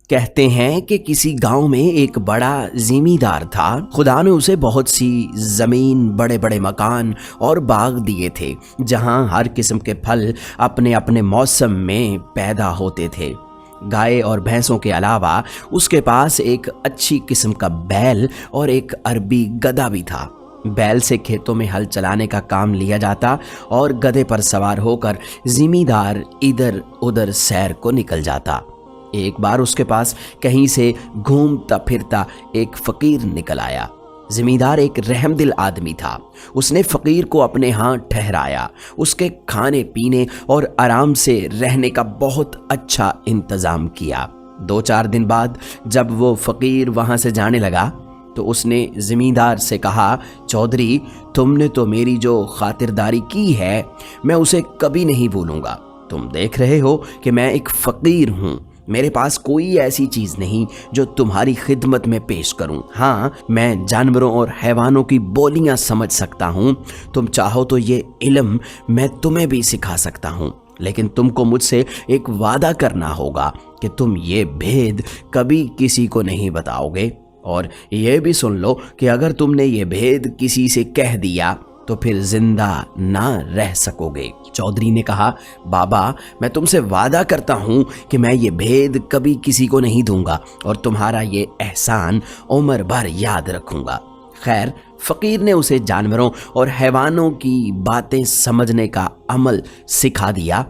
کہتے ہیں کہ کسی گاؤں میں ایک بڑا زمیندار تھا۔ خدا نے اسے بہت سی زمین، بڑے بڑے مکان اور باغ دیے تھے جہاں ہر قسم کے پھل اپنے اپنے موسم میں پیدا ہوتے تھے۔ گائے اور بھینسوں کے علاوہ اس کے پاس ایک اچھی قسم کا بیل اور ایک عربی گدھا بھی تھا۔ بیل سے کھیتوں میں ہل چلانے کا کام لیا جاتا اور گدھے پر سوار ہو کر زمیندار ادھر ادھر سیر کو نکل جاتا۔ ایک بار اس کے پاس کہیں سے گھومتا پھرتا ایک فقیر نکل آیا۔ زمیندار ایک رحم دل آدمی تھا۔ اس نے فقیر کو اپنے ہاں ٹھہرایا، اس کے کھانے پینے اور آرام سے رہنے کا بہت اچھا انتظام کیا۔ 2-4 دن بعد جب وہ فقیر وہاں سے جانے لگا تو اس نے زمیندار سے کہا، چودھری، تم نے تو میری جو خاطرداری کی ہے میں اسے کبھی نہیں بھولوں گا۔ تم دیکھ رہے ہو کہ میں ایک فقیر ہوں، میرے پاس کوئی ایسی چیز نہیں جو تمہاری خدمت میں پیش کروں۔ ہاں، میں جانوروں اور حیوانوں کی بولیاں سمجھ سکتا ہوں۔ تم چاہو تو یہ علم میں تمہیں بھی سکھا سکتا ہوں، لیکن تم کو مجھ سے ایک وعدہ کرنا ہوگا کہ تم یہ بھید کبھی کسی کو نہیں بتاؤ گے، اور یہ بھی سن لو کہ اگر تم نے یہ بھید کسی سے کہہ دیا تو پھر زندہ نہ رہ سکو گے۔ چودھری نے کہا، بابا، میں تم سے وعدہ کرتا ہوں کہ میں یہ بھید کبھی کسی کو نہیں دوں گا اور تمہارا یہ احسان عمر بھر یاد رکھوں گا۔ خیر، فقیر نے اسے جانوروں اور حیوانوں کی باتیں سمجھنے کا عمل سکھا دیا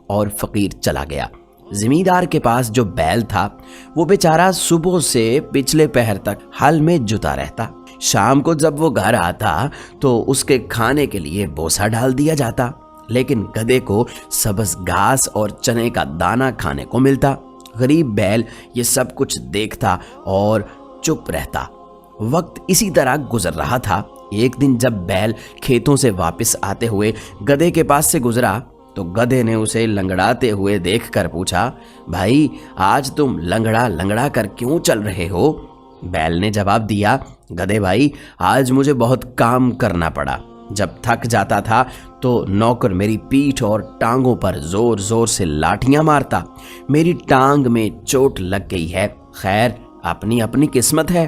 اور فقیر چلا گیا۔ زمیندار کے پاس جو بیل تھا وہ بیچارہ صبح سے پچھلے پہر تک ہل میں جتا رہتا۔ شام کو جب وہ گھر آتا تو اس کے کھانے کے لیے بوسا ڈال دیا جاتا، لیکن گدھے کو سبز گھاس اور چنے کا دانہ کھانے کو ملتا۔ غریب بیل یہ سب کچھ دیکھتا اور چپ رہتا۔ وقت اسی طرح گزر رہا تھا۔ ایک دن جب بیل کھیتوں سے واپس آتے ہوئے گدھے کے پاس سے گزرا تو گدھے نے اسے لنگڑاتے ہوئے دیکھ کر پوچھا، بھائی، آج تم لنگڑا لنگڑا کر کیوں چل رہے ہو؟ بیل نے جواب دیا، گدھے بھائی، آج مجھے بہت کام کرنا پڑا۔ جب تھک جاتا تھا تو نوکر میری پیٹھ اور ٹانگوں پر زور زور سے لاٹھیاں مارتا۔ میری ٹانگ میں چوٹ لگ گئی ہے۔ خیر، اپنی اپنی قسمت ہے۔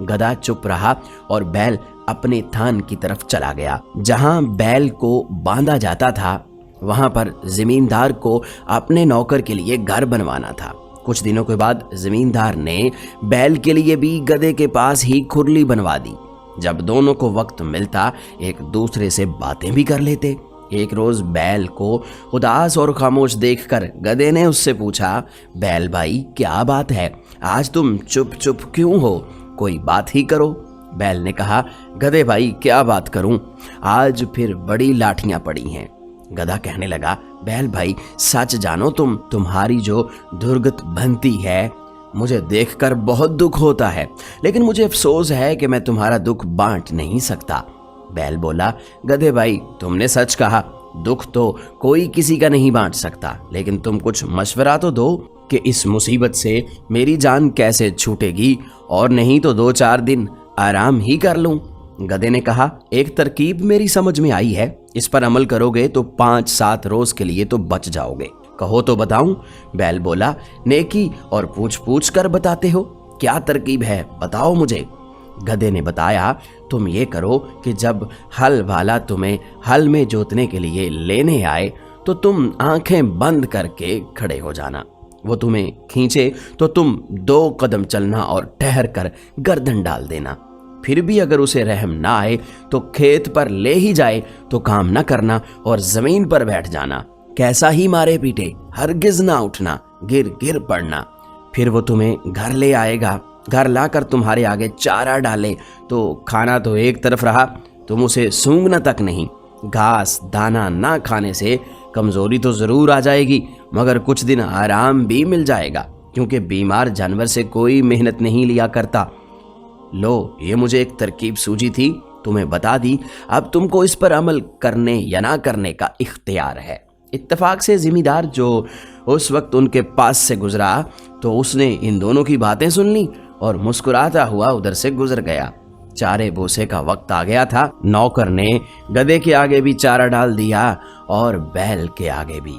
گدھا چپ رہا اور بیل اپنے تھان کی طرف چلا گیا۔ جہاں بیل کو باندھا جاتا تھا وہاں پر زمیندار کو اپنے نوکر کے لیے گھر بنوانا تھا۔ کچھ دنوں کے بعد زمیندار نے بیل کے لیے بھی گدھے کے پاس ہی کھرلی بنوا دی۔ جب دونوں کو وقت ملتا ایک دوسرے سے باتیں بھی کر لیتے۔ ایک روز بیل کو اداس اور خاموش دیکھ کر گدھے نے اس سے پوچھا، بیل بھائی، کیا بات ہے؟ آج تم چپ چپ کیوں ہو؟ کوئی بات ہی کرو۔ بیل نے کہا، گدھے بھائی، کیا بات کروں؟ آج پھر بڑی لاٹھیاں پڑی ہیں۔ گدھا کہنے لگا، بیل بھائی، سچ جانو، تمہاری جو درگت بنتی ہے مجھے دیکھ کر بہت دکھ ہوتا ہے، لیکن مجھے افسوس ہے کہ میں تمہارا دکھ بانٹ نہیں سکتا۔ بیل بولا، گدھے بھائی، تم نے سچ کہا، دکھ تو کوئی کسی کا نہیں بانٹ سکتا، لیکن تم کچھ مشورہ تو دو کہ اس مصیبت سے میری جان کیسے چھوٹے گی، اور نہیں تو 2-4 دن آرام ہی کر لوں۔ گدھے نے کہا، ایک ترکیب میری سمجھ میں آئی ہے، اس پر عمل کرو گے تو 5-7 روز کے لیے تو بچ جاؤ گے۔ کہو تو بتاؤں؟ بیل بولا، نیکی اور پوچھ پوچھ کر بتاتے ہو، کیا ترکیب ہے بتاؤ مجھے۔ گدھے نے بتایا، تم یہ کرو کہ جب ہل والا تمہیں ہل میں جوتنے کے لیے لینے آئے تو تم آنکھیں بند کر کے کھڑے ہو جانا۔ وہ تمہیں کھینچے تو تم 2 قدم چلنا اور ٹھہر کر گردن ڈال دینا۔ پھر بھی اگر اسے رحم نہ آئے تو کھیت پر لے ہی جائے تو کام نہ کرنا اور زمین پر بیٹھ جانا۔ کیسا ہی مارے پیٹے، ہرگز نہ اٹھنا، گر گر پڑنا۔ پھر وہ تمہیں گھر لے آئے گا، گھر لا کر تمہارے آگے چارہ ڈالے تو کھانا تو ایک طرف رہا، تم اسے سونگنا تک نہیں۔ گھاس دانا نہ کھانے سے کمزوری تو ضرور آ جائے گی، مگر کچھ دن آرام بھی مل جائے گا، کیونکہ بیمار جانور سے کوئی محنت نہیں لیا کرتا۔ لو، یہ مجھے ایک ترکیب سوجی تھی، تمہیں بتا دی، اب تم کو اس پر عمل کرنے یا نہ کرنے کا اختیار ہے۔ اتفاق سے زمیندار جو اس وقت ان کے پاس سے گزرا تو اس نے ان دونوں کی باتیں سن لی اور مسکراتا ہوا ادھر سے گزر گیا۔ چارے بوسے کا وقت آ گیا تھا۔ نوکر نے گدھے کے آگے بھی چارہ ڈال دیا اور بیل کے آگے بھی۔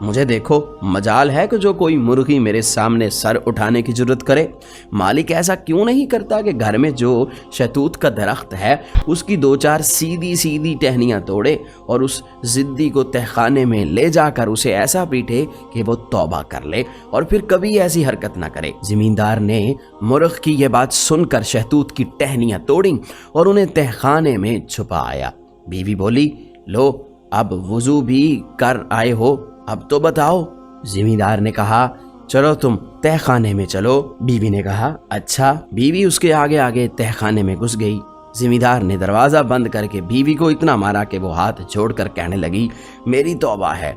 مجھے دیکھو، مجال ہے کہ جو کوئی مرغی میرے سامنے سر اٹھانے کی جرت کرے۔ مالک ایسا کیوں نہیں کرتا کہ گھر میں جو شہتوت کا درخت ہے اس کی 2-4 سیدھی سیدھی ٹہنیاں توڑے اور اس ضدی کو تہخانے میں لے جا کر اسے ایسا پیٹے کہ وہ توبہ کر لے اور پھر کبھی ایسی حرکت نہ کرے۔ زمیندار نے مرغ کی یہ بات سن کر شہتوت کی ٹہنیاں توڑیں اور انہیں تہخانے میں چھپا آیا۔ بیوی بولی، لو اب وضو بھی کر آئے ہو، اب تو بتاؤ۔ زمیندار نے کہا، چلو تم تہ خانے میں چلو۔ بیوی نے کہا، اچھا۔ بیوی اس کے آگے آگے تہ خانے میں گھس گئی۔ زمیندار نے دروازہ بند کر کے بیوی کو اتنا مارا کہ وہ ہاتھ جوڑ کر کہنے لگی، میری توبہ ہے،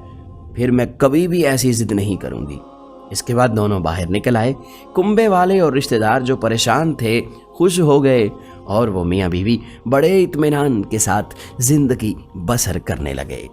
پھر میں کبھی بھی ایسی ضد نہیں کروں گی۔ اس کے بعد دونوں باہر نکل آئے۔ کنبے والے اور رشتہ دار جو پریشان تھے خوش ہو گئے اور وہ میاں بیوی بڑے اطمینان کے ساتھ زندگی بسر کرنے لگے۔